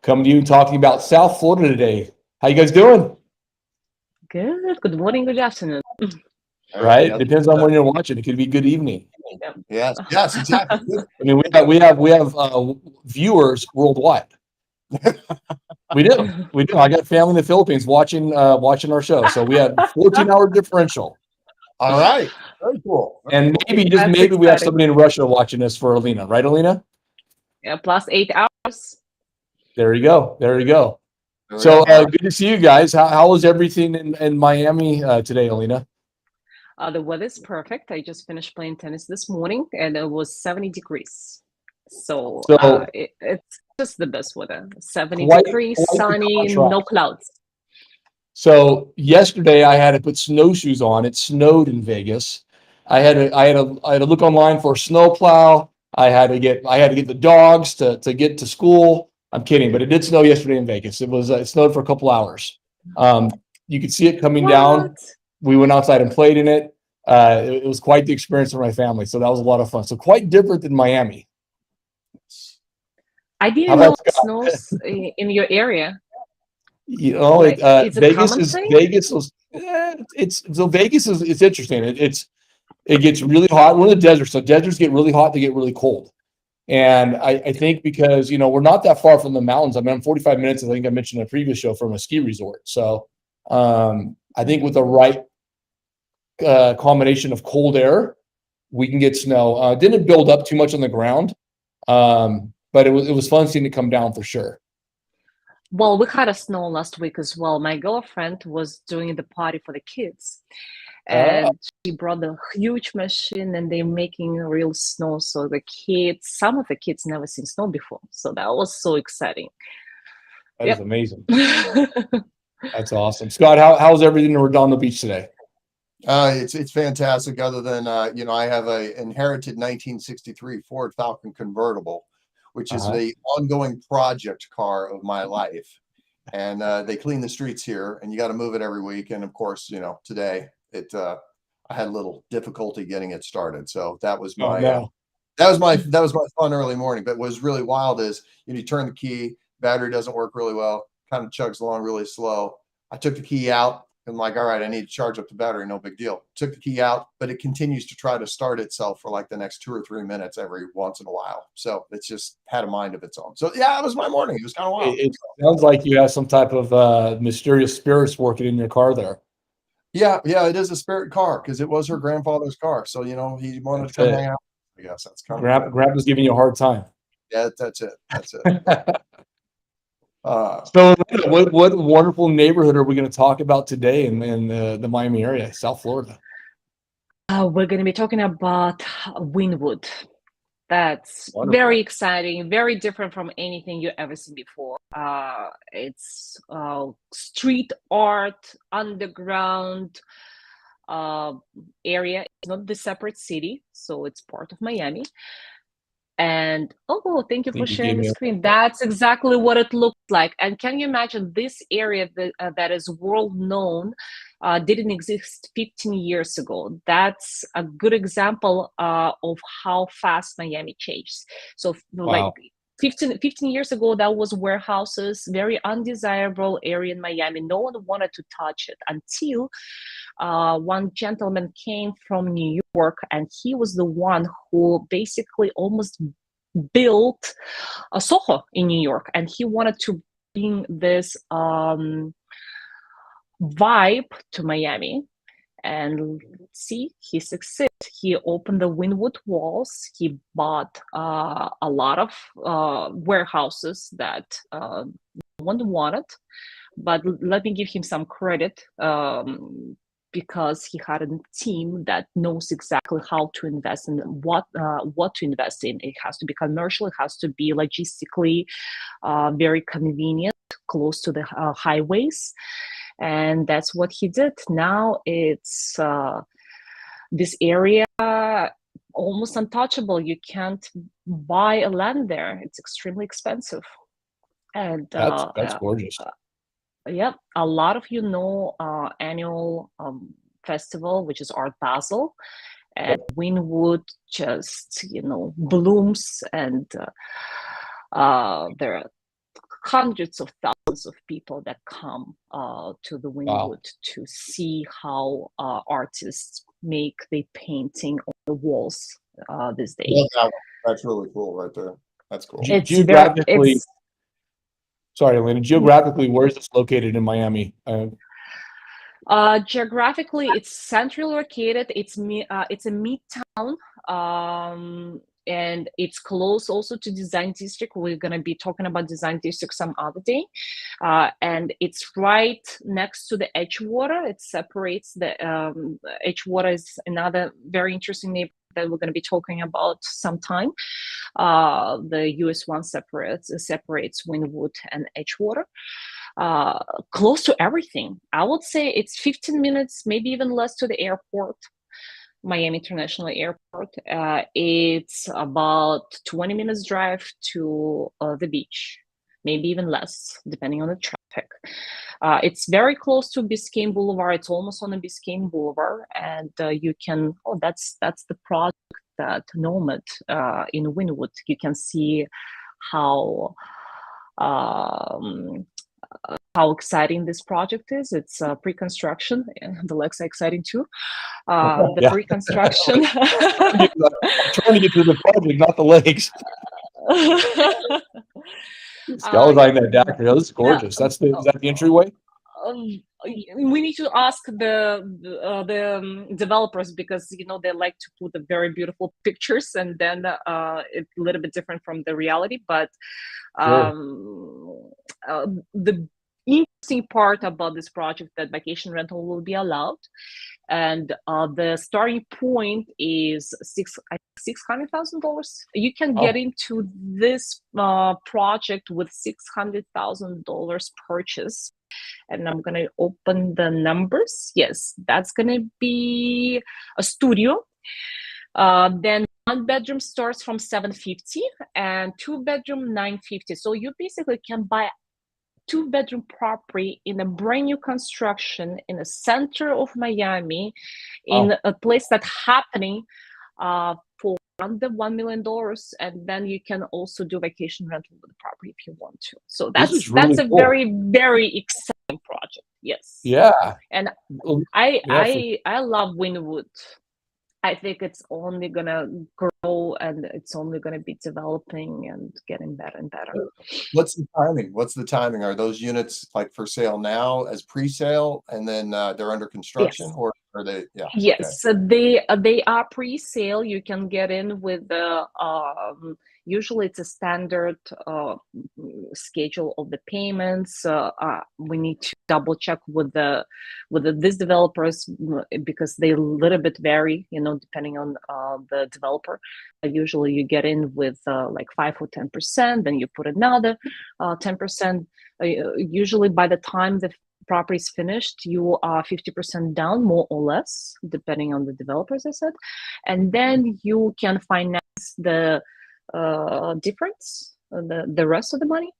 coming to you and talking about South Florida today. How you guys doing? Good. Good morning, good afternoon. Right? Yep. Depends on when you're watching. It could be good evening. Yeah. Yes, exactly. Good. I mean, we have viewers worldwide. We do. We do. I got family in the Philippines watching our show. So we had 14-hour differential. All right. Very cool. And maybe, just That's maybe, we have exciting. somebody in Russia watching us for Alina. Right, Alina? Yeah, plus 8 hours. There you go. There you go. There we So go. good to see you guys. How was everything in Miami today, Alina? The weather's perfect. I just finished playing tennis this morning and it was 70 degrees. So So it's just the best weather. 70 quite degrees, quite the sunny, contrast. no clouds. So yesterday I had to put snowshoes on. It snowed in Vegas. I had to look online for a snowplow. I had to get the dogs to get to school. I'm kidding, but it did snow yesterday in Vegas. It snowed for a couple hours. You could see it coming down. What? We went outside and played in it. It was quite the experience for my family. So that was a lot of fun. So quite different than Miami. I How didn't know about it Scott? snows in your area. You know, Like, it's a Vegas common is thing? Vegas is Vegas is it's interesting. It gets really hot. We're in the desert, so deserts get really hot. They get really cold. And I think because we're not that far from the mountains. I mean, I'm 45 minutes. I think I mentioned in a previous show from a ski resort. So I think with the right combination of cold air, we can get snow. Didn't build up too much on the ground, but it was fun seeing it come down for sure. Well, we had a snow last week as well. My girlfriend was doing the party for the kids, Uh, and she brought a huge machine, and they're making real snow. So some of the kids never seen snow before. So that was so exciting. that is Yep. amazing. That's awesome. Scott, how's everything in Redondo Beach today? It's fantastic. Other than I have a inherited 1963 Ford Falcon convertible, which is Uh-huh. the ongoing project car of my life. And they clean the streets here, and you got to move it every week. And of course, today I had a little difficulty getting it started. So that was Oh my no. that was my fun early morning. But what was really wild is you turn the key, battery doesn't work really well, kind of chugs along really slow. I took the key out. I'm like, all right, I need to charge up the battery. No big deal. Took the key out, but it continues to try to start itself for like the next 2 or 3 minutes every once in a while. So it's just had a mind of its own. So yeah, it was my morning. It was kind of wild. It sounds like you have some type of mysterious spirits working in your car there. Yeah, it is a spirit car because it was her grandfather's car. So he wanted to That's come it. hang out. I guess that's kind of cool. Grandpa's giving you a hard time. Yeah, that's it. That's it. So, what wonderful neighborhood are we going to talk about today in the Miami area, South Florida? We're going to be talking about Wynwood. That's Wonderful. very exciting, very different from anything you ever seen before. It's street art, underground area. It's not the separate city, so it's part of Miami. And thank you I for think you sharing gave the me screen. That's exactly what it looks like. And can you imagine this area that is world known didn't exist 15 years ago? That's a good example of how fast Miami changed. So like wow. 15 years ago, that was warehouses, very undesirable area in Miami. No one wanted to touch it until one gentleman came from New York, and he was the one who basically almost built a Soho in New York, and he wanted to bring this vibe to Miami. And see, he succeeded. He opened the Wynwood Walls. He bought a lot of warehouses that no one wanted. But let me give him some credit because he had a team that knows exactly how to invest and what to invest in. It has to be commercial. It has to be logistically very convenient, close to the highways. And that's what he did. Now it's this area almost untouchable. You can't buy a land there. It's extremely expensive. And That's gorgeous. yeah, a lot of annual festival, which is Art Basel, and Wynwood just blooms, and there are hundreds of thousands of people that come to the Wynwood to see how artists make the painting on the walls this day. Love that one. That's really cool right there. That's cool. It's Geographically, it's sorry, Elena, geographically, where is this located in Miami? geographically, it's centrally located. It's a midtown, and it's close also to Design District. We're gonna be talking about Design District some other day, and it's right next to the Edgewater. It separates the Edgewater is another very interesting neighborhood that we're going to be talking about sometime. The US 1 separates Wynwood and Edgewater. Close to everything. I would say it's 15 minutes, maybe even less, to the airport, Miami International Airport. It's about 20 minutes drive to the beach, maybe even less, depending on the traffic. It's very close to Biscayne Boulevard. It's almost on the Biscayne Boulevard, and you can. Oh, that's the project that Nomad in Wynwood. You can see how exciting this project is. It's pre-construction. The legs are exciting too. The pre-construction. I'm trying to get to the project, not the legs. Skyline that deck. This is gorgeous. Is that the entryway? We need to ask the developers, because they like to put the very beautiful pictures, and then it's a little bit different from the reality. But the interesting part about this project that vacation rental will be allowed, and the starting point is $600,000. You can get into this project with $600,000 purchase. And I'm gonna open the numbers. Yes, that's gonna be a studio. Then 1 bedroom starts from $750 and 2 bedroom $950. So you basically can buy 2 bedroom property in a brand new construction in the center of Miami, in a place that's happening for under $1 million, and then you can also do vacation rental with the property if you want to. So that's really a cool. very, very exciting project. Yes. Yeah. And I love Wynwood. I think it's only gonna grow, and it's only gonna be developing and getting better and better. What's the timing? Are those units like for sale now as pre-sale, and then they're under construction? Yes. Or are they? Yeah. Yes, Okay. so they are pre-sale. You can get in with the usually it's a standard schedule of the payments. We need to double check with these developers, because they a little bit vary, depending on the developer. Usually you get in with like 5 or 10%, then you put another 10%. Usually by the time the property is finished, you are 50% down, more or less, depending on the developer, as I said, and then you can finance the difference, the rest of the money,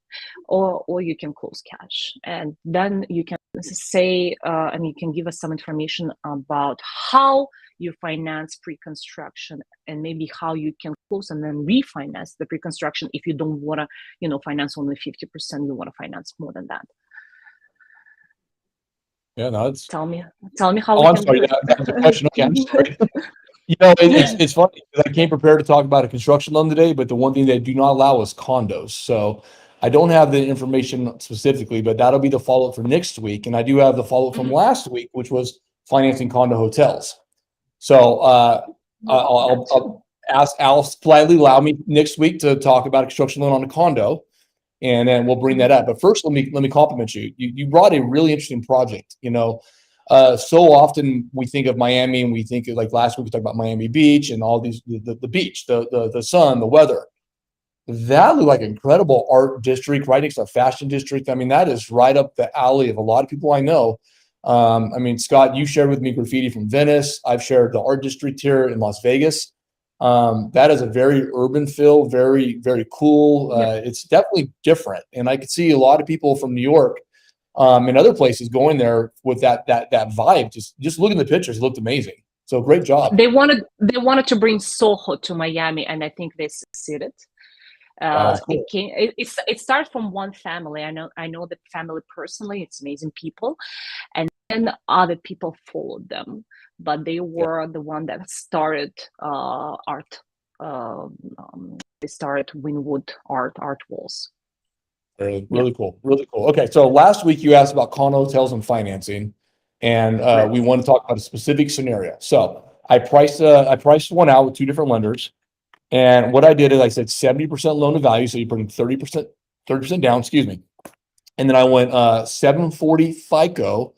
or you can close cash, and then you can say and you can give us some information about how you finance pre-construction, and maybe how you can close and then refinance the pre-construction if you don't want to finance only 50%, you want to finance more than that. Yeah, no, it's. Tell me how Oh, we I'm can sorry. do it. That was a question. Okay, I'm sorry. It's funny because I came prepared to talk about a construction loan today, but the one thing they do not allow is condos. So I don't have the information specifically, but that'll be the follow-up for next week. And I do have the follow-up from last week, which was financing condo hotels. So I'll ask Alice politely allow me next week to talk about a construction loan on a condo, and then we'll bring that up. But first, let me compliment you. You brought a really interesting project. So often we think of Miami, and we think of, like last week we talked about Miami Beach and all these, the beach, the sun, the weather. That looked like an incredible art district right next to a fashion district. I mean, that is right up the alley of a lot of people I know. I mean, Scott, you shared with me graffiti from Venice. I've shared the art district here in Las Vegas. That is a very urban feel, very, very cool. It's definitely different. And I could see a lot of people from New York and other places going there with that vibe. Just looking at the pictures, it looked amazing. So great job. They wanted to bring Soho to Miami, and I think they succeeded. Wow, that's cool. It started from one family. I know the family personally. It's amazing people, and then other people followed them, but they were the one that started art. They started Wynwood Art Walls. Really cool. Really cool. Okay, so last week you asked about condo hotels and financing, and we want to talk about a specific scenario. So I priced one out with two different lenders, and what I did is I said 70% loan to value, so you put in 30% down, excuse me, and then I went 740 FICO,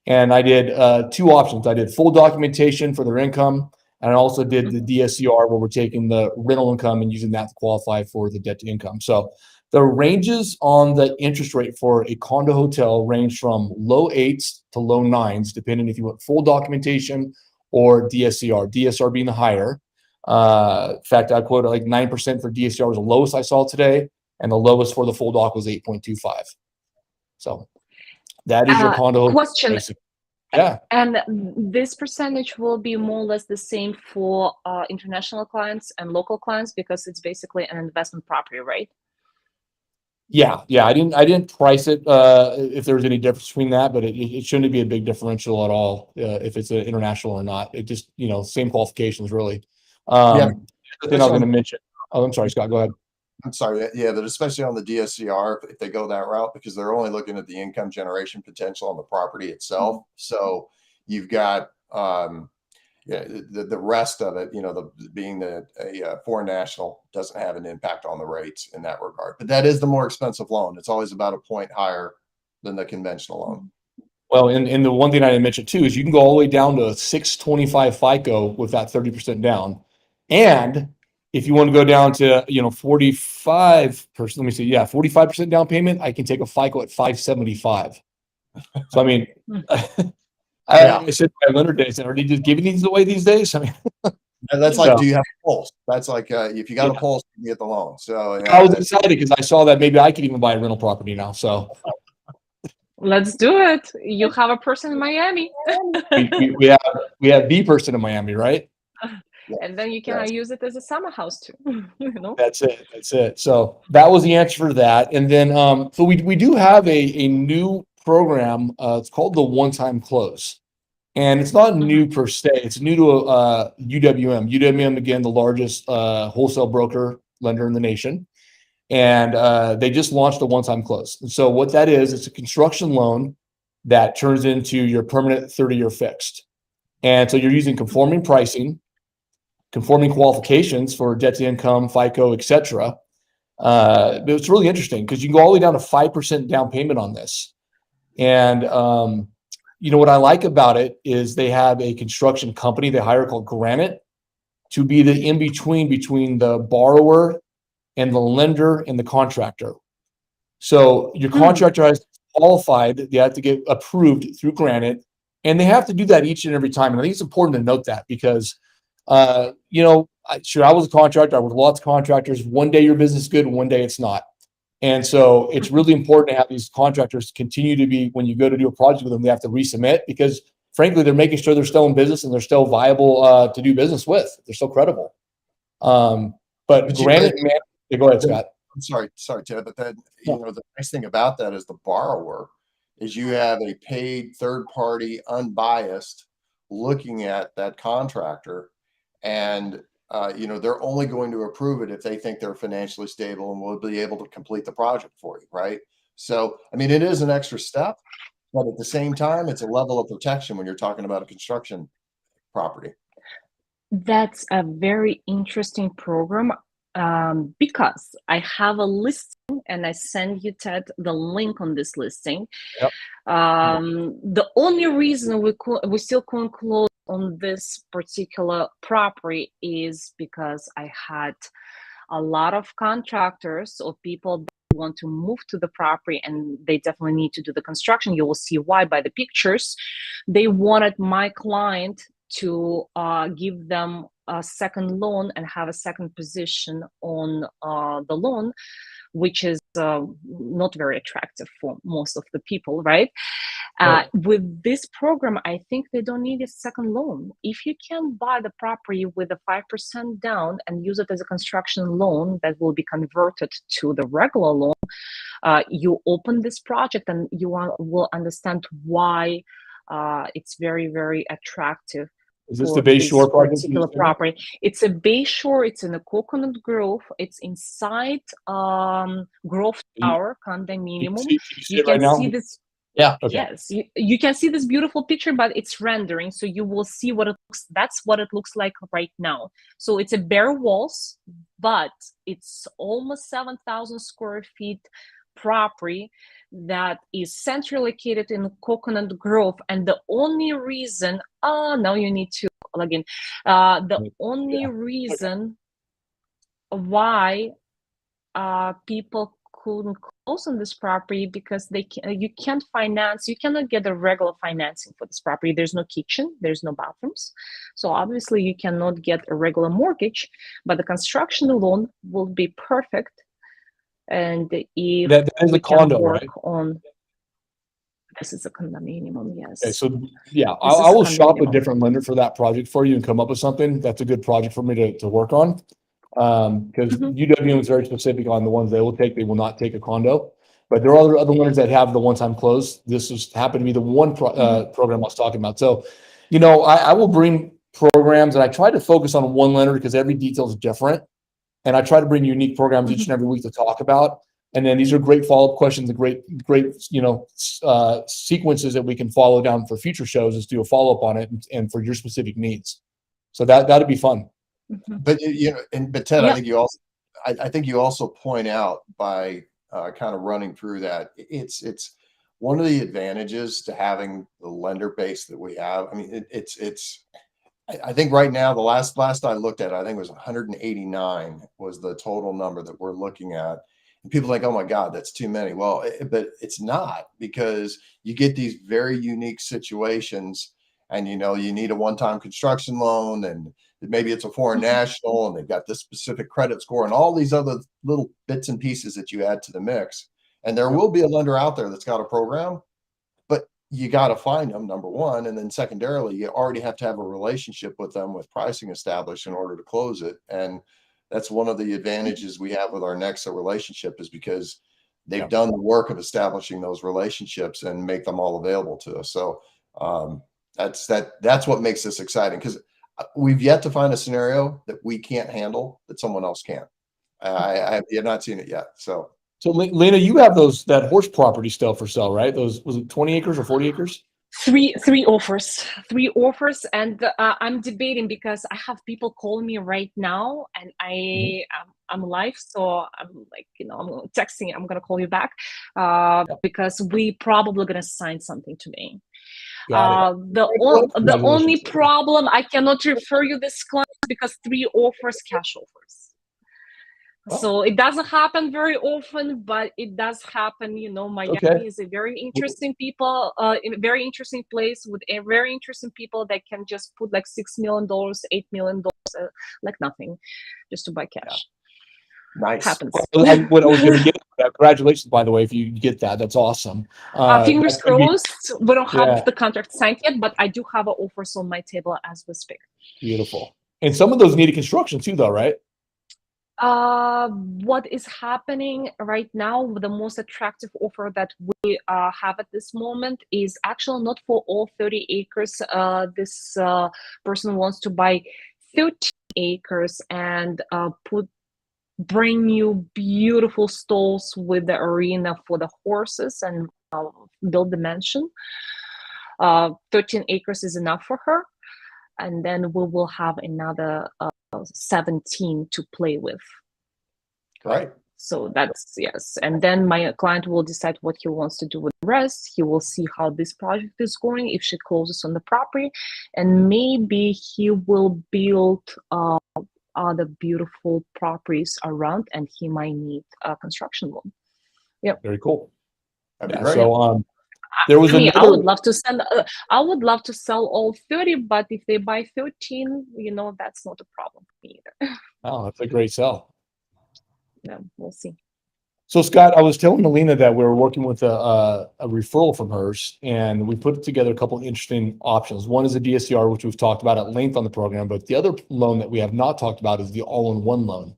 and I did two options. I did full documentation for their income, and I also did the DSCR where we're taking the rental income and using that to qualify for the debt to income. So the ranges on the interest rate for a condo hotel range from low 8s to low 9s, depending if you want full documentation or DSCR. DSCR being the higher. In fact, I quoted like 9% for DSCR was the lowest I saw today, and the lowest for the full doc was 8.25. So that is your condo question. basic. Yeah. And this percentage will be more or less the same for international clients and local clients because it's basically an investment property, right? Yeah. I didn't price it if there's any difference between that, but it shouldn't be a big differential at all if it's an international or not. It just, same qualifications really. Yeah. The thing I was going to mention. Oh, I'm sorry, Scott, go ahead. I'm sorry. Yeah, but especially on the DSCR, if they go that route, because they're only looking at the income generation potential on the property itself. So you've got the rest of it, being a foreign national doesn't have an impact on the rates in that regard. But that is the more expensive loan. It's always about a point higher than the conventional loan. Well, and the one thing I didn't mention too is you can go all the way down to 625 FICO with that 30% down. And if you want to go down to 45%, let me see, 45% down payment, I can take a FICO at 575. So I mean, I said to my lender days, are they just giving these away these days? I mean, that's like, do you have a pulse? That's like, if you got a pulse, you get the loan. So I was excited because I saw that maybe I could even buy a rental property now. So let's do it. You have a person in Miami. we have the person in Miami, right? And then you can use it as a summer house too. That's it. So that was the answer for that. And then so we do have a new program. It's called the one-time close. And it's not new per se. It's new to UWM. UWM, again, the largest wholesale broker lender in the nation. And they just launched a one-time close. And so what that is, it's a construction loan that turns into your permanent 30-year fixed. And so you're using conforming pricing, conforming qualifications for debt to income, FICO, et cetera. But it's really interesting because you can go all the way down to 5% down payment on this. And what I like about it is they have a construction company they hire called Granite to be the between the borrower and the lender and the contractor. So your contractor has qualified, they have to get approved through Granite, and they have to do that each and every time. And I think it's important to note that because I was a contractor. I worked with lots of contractors. One day your business is good, and one day it's not. And so it's really important to have these contractors continue to be, when you go to do a project with them, they have to resubmit because frankly, they're making sure they're still in business and they're still viable to do business with. They're still credible. But Granite, go ahead, Scott. I'm sorry, Ted, but then, the nice thing about that is the borrower is you have a paid third party, unbiased looking at that contractor. And they're only going to approve it if they think they're financially stable and will be able to complete the project for you, right? So, I mean, it is an extra step, but at the same time, it's a level of protection when you're talking about a construction property. That's a very interesting program because I have a listing and I send you, Ted, the link on this listing. Yep. The only reason we still couldn't close on this particular property is because I had a lot of contractors or people that want to move to the property and they definitely need to do the construction. You will see why by the pictures. They wanted my client to give them a second loan and have a second position on the loan which is not very attractive for most of the people, right? Right. With this program, I think they don't need a second loan. If you can buy the property with a 5% down and use it as a construction loan that will be converted to the regular loan, you open this project and you will understand why it's very, very attractive. Is this For the Bay this Shore project? particular property, it's a Bay Shore. It's in a Coconut Grove. It's inside Grove Tower condominium. Can you see You it right can now? see this. Yeah. Okay. Yes, you can see this beautiful picture, but it's rendering, so you will see what it looks. That's what it looks like right now. So it's a bare walls, but it's almost 7,000 square feet property that is centrally located in Coconut Grove. And the only reason, now you need to log in. The only reason why people couldn't close on this property because you can't finance, you cannot get a regular financing for this property. There's no kitchen, there's no bathrooms, so obviously you cannot get a regular mortgage, but the construction loan will be perfect. And if that is we a condo, can work right? on this, is a condominium. Yes. Okay, so yeah, This is I will shop a condominium. different lender for that project for you and come up with something that's a good project for me to work on. Because UWM is very specific on the ones they will take. They will not take a condo, but there are other lenders that have the one-time close. This was happened to be the one program I was talking about. So, you know, I will bring programs and I try to focus on one lender because every detail is different. And I try to bring unique programs each and every week to talk about. And then these are great follow-up questions, and great, you know, sequences that we can follow down for future shows. Is do a follow-up on it and for your specific needs. So that'd be fun. But you know, but Ted, I think you also, I think you also point out by kind of running through that it's one of the advantages to having the lender base that we have. I mean, I think right now the last I looked at, I think it was 189 was the total number that we're looking at. And people think, oh my God, that's too many. Well, but it's not, because you get these very unique situations, and you know, you need a one-time construction loan, and maybe it's a foreign national, and they've got this specific credit score, and all these other little bits and pieces that you add to the mix. And there will be a lender out there that's got a program, but you got to find them, number one. And then secondarily, you already have to have a relationship with them with pricing established in order to close it. And that's one of the advantages we have with our Nexa relationship, is because they've done the work of establishing those relationships and make them all available to us. So that's what makes this exciting, because we've yet to find a scenario that we can't handle that someone else can't. I have not seen it yet. So Lena, you have that horse property still for sale, right? Was it 20 acres or 40 acres? Three offers, and I'm debating because I have people calling me right now, and I'm live, so I'm like, you know, I'm texting. I'm gonna call you back because we probably gonna sign something today. The only problem, I cannot refer you this client because 3 offers, cash offers. So it doesn't happen very often, but it does happen. You know, Miami is a very interesting in a very interesting place with a very interesting people that can just put like $6 million, $8 million, like nothing, just to buy cash. Nice. Happens. What I was going to get. Congratulations, by the way, if you get that. That's awesome. Fingers crossed. We don't have the contract signed yet, but I do have offers on my table as we speak. Beautiful. And some of those needed construction too, though, right? What is happening right now, the most attractive offer that we have at this moment is actually not for all 30 acres. This person wants to buy 13 acres and put brand new beautiful stalls with the arena for the horses and build the mansion. 13 acres is enough for her, and then we will have another 17 to play with. Right. So that's, yes. And then my client will decide what he wants to do with the rest. He will see how this project is going, if she closes on the property, and maybe he will build other beautiful properties around, and he might need a construction loan. Yeah. Very cool. That'd be great. So there was I would love to send. I would love to sell all 30, but if they buy 13, you know, that's not a problem for me either. Oh, that's a great sell. Yeah, we'll see. So Scott, I was telling Alina that we were working with a referral from hers, and we put together a couple of interesting options. One is a DSCR, which we've talked about at length on the program, but the other loan that we have not talked about is the all-in-one loan.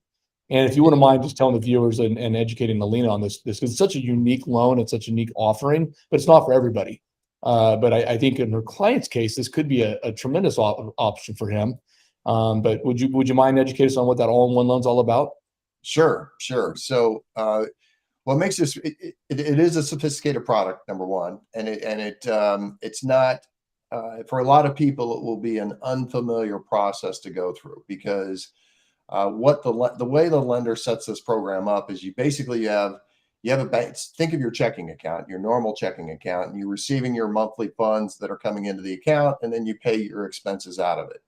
And if you wouldn't mind just telling the viewers and educating Alina on this, because it's such a unique loan, it's such a unique offering, but it's not for everybody. But I think in her client's case, this could be a tremendous option for him. But would you mind educating us on what that all-in-one loan's all about? Sure. So, what makes this, it is a sophisticated product, number one, and it's not, for a lot of people, it will be an unfamiliar process to go through, because the way the lender sets this program up is you basically have a bank. Think of your checking account, your normal checking account, and you're receiving your monthly funds that are coming into the account, and then you pay your expenses out of it.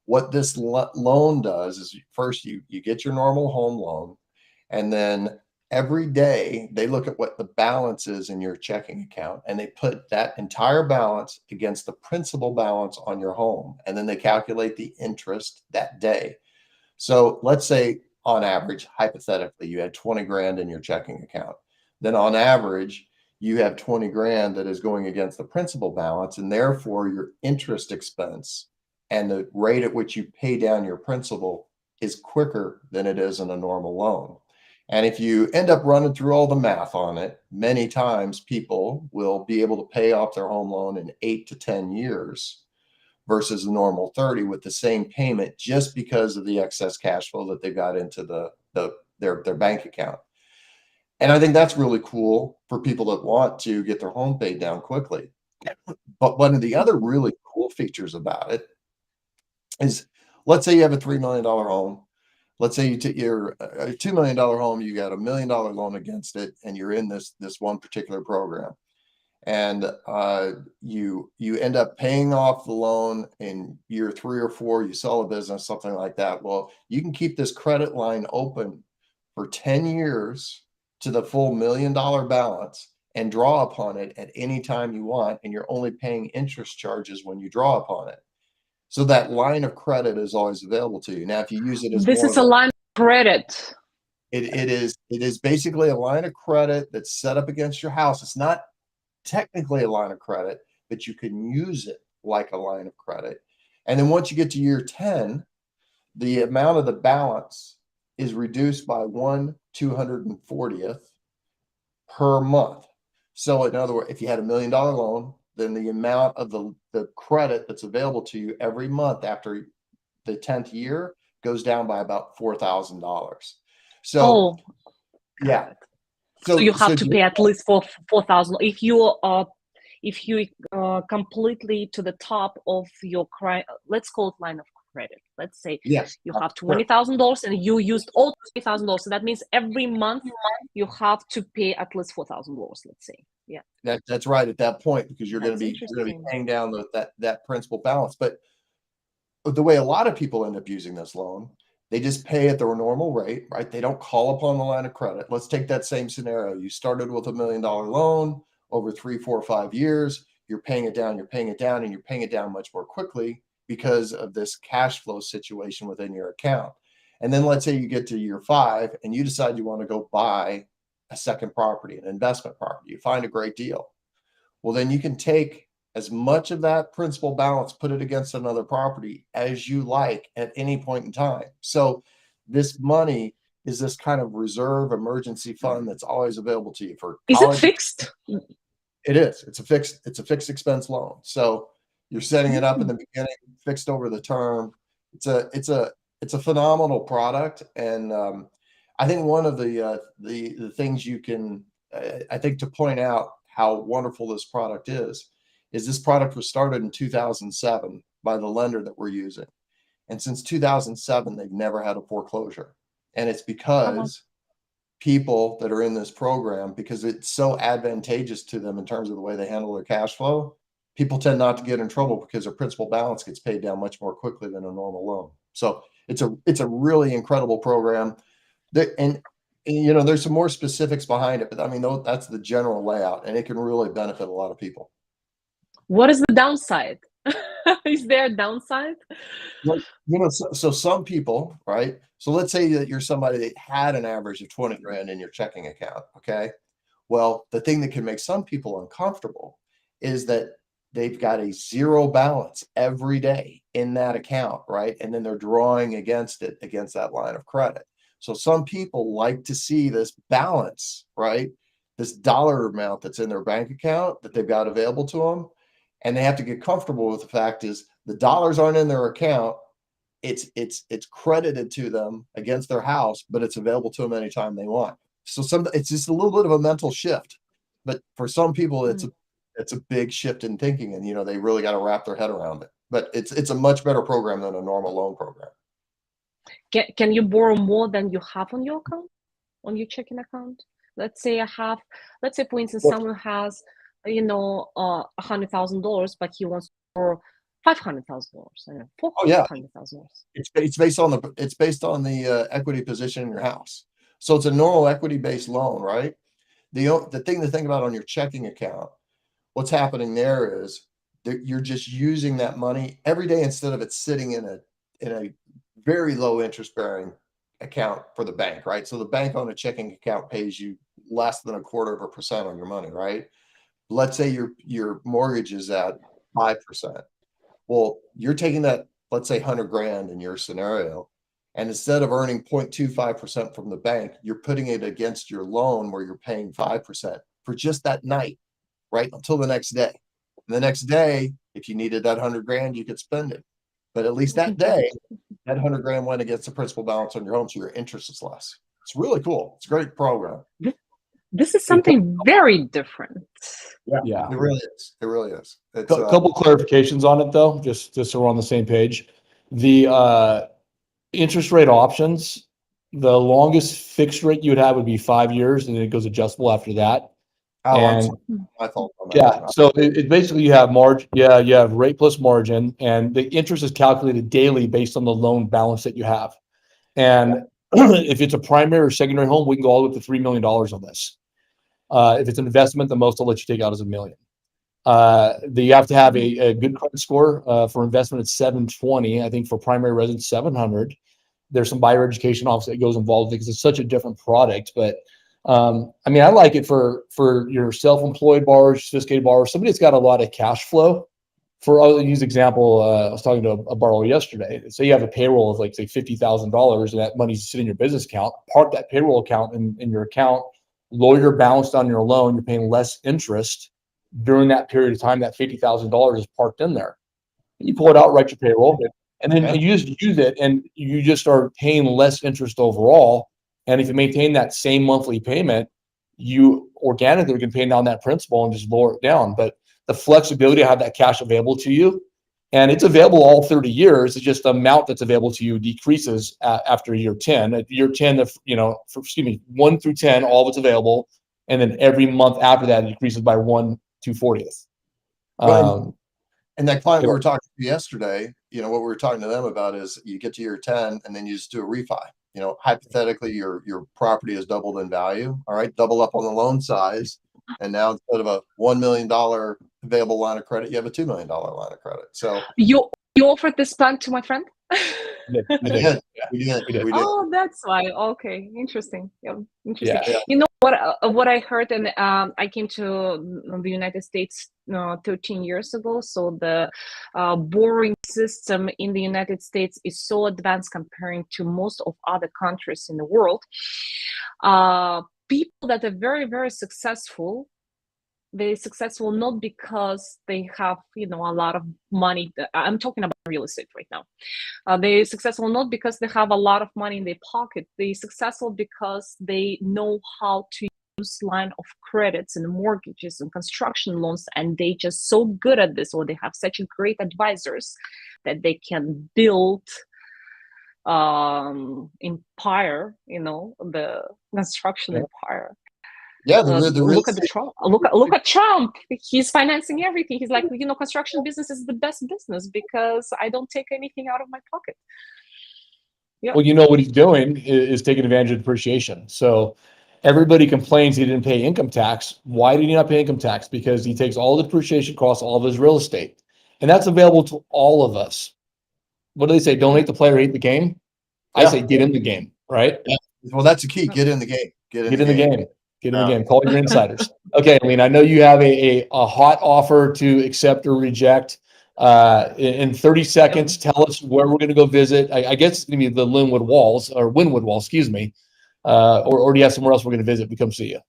What this loan does is, first you get your normal home loan, and then every day they look at what the balance is in your checking account, and they put that entire balance against the principal balance on your home, and then they calculate the interest that day. So let's say on average, hypothetically, you had 20 grand in your checking account. Then on average, you have 20 grand that is going against the principal balance, and therefore your interest expense and the rate at which you pay down your principal is quicker than it is in a normal loan. And if you end up running through all the math on it, many times people will be able to pay off their home loan in 8 to 10 years versus a normal 30 with the same payment, just because of the excess cash flow that they got into their bank account. And I think that's really cool for people that want to get their home paid down quickly. But one of the other really cool features about it is, let's say you have a $3 million home. Let's say you're a $2 million home, you got $1 million loan against it, and you're in this one particular program. And you end up paying off the loan in year 3 or 4, you sell a business, something like that. Well, you can keep this credit line open for 10 years to the full $1 million balance and draw upon it at any time you want, and you're only paying interest charges when you draw upon it. So that line of credit is always available to you. Now, if you use it as This is a line of credit. it is basically a line of credit that's set up against your house. It's not technically a line of credit, but you can use it like a line of credit. And then once you get to year 10, the amount of the balance is reduced by 1/240th per month. So in other words, if you had $1 million loan, then the amount of the credit that's available to you every month after the 10th year goes down by about $4,000. So yeah. So you have to pay at least for 4,000 if you completely to the top of your let's call it line of credit. Let's say yes, you have $20,000 and you used all $20,000. So that means every month you have to pay at least $4,000. Let's say, yeah. That's right at that point, because you're going to be paying down that principal balance. But the way a lot of people end up using this loan, they just pay at their normal rate, right? They don't call upon the line of credit. Let's take that same scenario. You started with $1 million loan over 3, 4, 5 years. You're paying it down, and you're paying it down much more quickly because of this cash flow situation within your account. And then let's say you get to year 5 and you decide you want to go buy a second property, an investment property. You find a great deal. Well, then you can take as much of that principal balance, put it against another property as you like at any point in time. So this money is this kind of reserve emergency fund that's always available to you for college. Is it fixed? It is. It's a fixed expense loan. So you're setting it up in the beginning, fixed over the term. It's a phenomenal product. And I think one of the things you can, I think, to point out how wonderful this product is this product was started in 2007 by the lender that we're using. And since 2007, they've never had a foreclosure. And it's because people that are in this program, because it's so advantageous to them in terms of the way they handle their cash flow, people tend not to get in trouble because their principal balance gets paid down much more quickly than a normal loan. So it's a really incredible program. And you know, there's some more specifics behind it, but I mean, that's the general layout, and it can really benefit a lot of people. What is the downside? Is there a downside? Well, so some people, right? So let's say that you're somebody that had an average of 20 grand in your checking account. Okay. Well, the thing that can make some people uncomfortable is that they've got a zero balance every day in that account, right? And then they're drawing against it, against that line of credit. So some people like to see this balance, right? This dollar amount that's in their bank account that they've got available to them. And they have to get comfortable with the fact is the dollars aren't in their account. It's credited to them against their house, but it's available to them anytime they want. So it's just a little bit of a mental shift. But for some people, it's a big shift in thinking, and they really got to wrap their head around it. But it's a much better program than a normal loan program. Can you borrow more than you have on your account, on your checking account? Let's say for instance, someone has, $100,000, but he wants to borrow $500,000 and $400,000. It's based on the equity position in your house. So it's a normal equity-based loan, right? The thing to think about on your checking account, what's happening there is that you're just using that money every day instead of it sitting in a very low interest bearing account for the bank, right? So the bank on a checking account pays you less than 0.25% on your money, right? Let's say your mortgage is at 5%. Well, you're taking that, let's say 100 grand in your scenario, and instead of earning 0.25% from the bank, you're putting it against your loan where you're paying 5% for just that night, right? Until the next day. And the next day, if you needed that 100 grand, you could spend it. But at least that day, that 100 grand went against the principal balance on your home, so your interest is less. It's really cool. It's a great program. This is something very different. Yeah. It really is. It really is. It's A couple clarifications on it though, just so we're on the same page. The interest rate options, the longest fixed rate you would have would be 5 years, and then it goes adjustable after that. I'm sorry. My fault on that. Yeah, so it basically you have margin, you have rate plus margin, and the interest is calculated daily based on the loan balance that you have. And if it's a primary or secondary home, we can go all the way up to $3 million on this. If it's an investment, the most I'll let you take out is $1 million. You have to have a good credit score. For investment, it's 720. I think for primary residence, 700. There's some buyer education office that goes involved because it's such a different product. But I mean, I like it for your self-employed borrowers, sophisticated borrowers, somebody that's got a lot of cash flow. I'll use example. I was talking to a borrower yesterday. Say you have a payroll of like say $50,000, and that money's sitting in your business account. Park that payroll account in your account. Lower your balance on your loan. You're paying less interest during that period of time. That $50,000 is parked in there. You pull it out, write your payroll, and then you just use it, and you just are paying less interest overall. And if you maintain that same monthly payment, you organically can pay down that principal and just lower it down. But the flexibility to have that cash available to you, and it's available all 30 years. It's just the amount that's available to you decreases after year 10. At year 10, 1 through 10, all of it's available, and then every month after that, it decreases by 1/240th. And that client we were talking to yesterday, what we were talking to them about is you get to year 10 and then you just do a refi. Hypothetically, your property is doubled in value. All right, double up on the loan size. And now instead of a $1 million available line of credit, you have a $2 million line of credit. So you offered this plan to my friend? We did. Oh, that's why. Okay, interesting. Yeah, interesting. Yeah. You know what I heard, and I came to the United States 13 years ago. So the borrowing system in the United States is so advanced comparing to most of other countries in the world. People that are very, very successful, they're successful not because they have a lot of money. I'm talking about real estate right now. They're successful not because they have a lot of money in their pocket. They're successful because they know how to use line of credits and mortgages and construction loans, and they just so good at this, or they have such great advisors that they can build empire, the construction empire. Yeah, look at Trump. Look at Trump. He's financing everything. He's like, construction business is the best business because I don't take anything out of my pocket. Yeah. Well, what he's doing is taking advantage of depreciation. So everybody complains he didn't pay income tax. Why did he not pay income tax? Because he takes all the depreciation costs, all of his real estate, and that's available to all of us. What do they say? Don't hate the player, hate the game. I Yeah. say get in the game, right? Well, that's the key. Get in the game. Get in Get in the the game. game. Get in the Yeah. game. Call your insiders. Okay, I mean, I know you have a hot offer to accept or reject. In 30 seconds, tell us where we're going to go visit. I guess it's going to be the Wynwood Walls or Wynwood Walls, excuse me. Or do you have somewhere else we're going to visit? We come see you.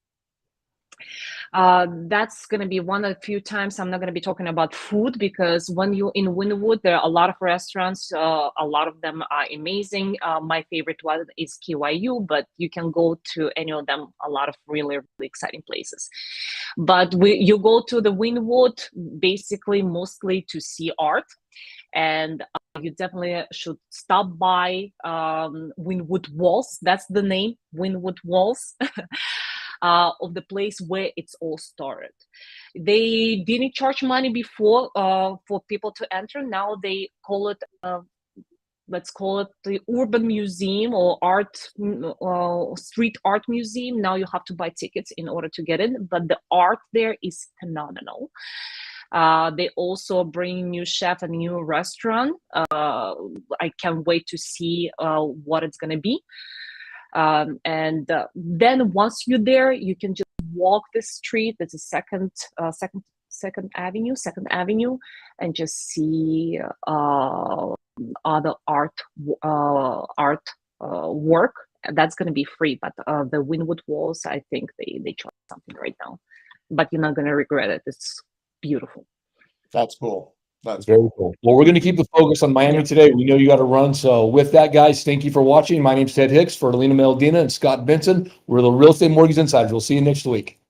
That's going to be one of the few times I'm not going to be talking about food, because when you're in Wynwood, there are a lot of restaurants. A lot of them are amazing. My favorite one is KYU, but you can go to any of them. A lot of really, really exciting places. But you go to the Wynwood basically mostly to see art. And you definitely should stop by Wynwood Walls. That's the name, Wynwood Walls. Of the place where it's all started. They didn't charge money before for people to enter. Now they call it, let's call it the urban museum or art, street art museum. Now you have to buy tickets in order to get in, but the art there is phenomenal. They also bring new chef and new restaurant. I can't wait to see what it's gonna be. And then once you're there, you can just walk the street. It's a second avenue, and just see other art work. That's going to be free, but the Wynwood Walls, I think they charge something right now, but you're not going to regret it. It's beautiful. That's cool. That's very cool. Well, we're going to keep the focus on Miami today. We know you got to run. So with that, guys, thank you for watching. My name's Ted Hicks for Alina Meldina and Scott Benson. We're the Real Estate Mortgage Insiders. We'll see you next week.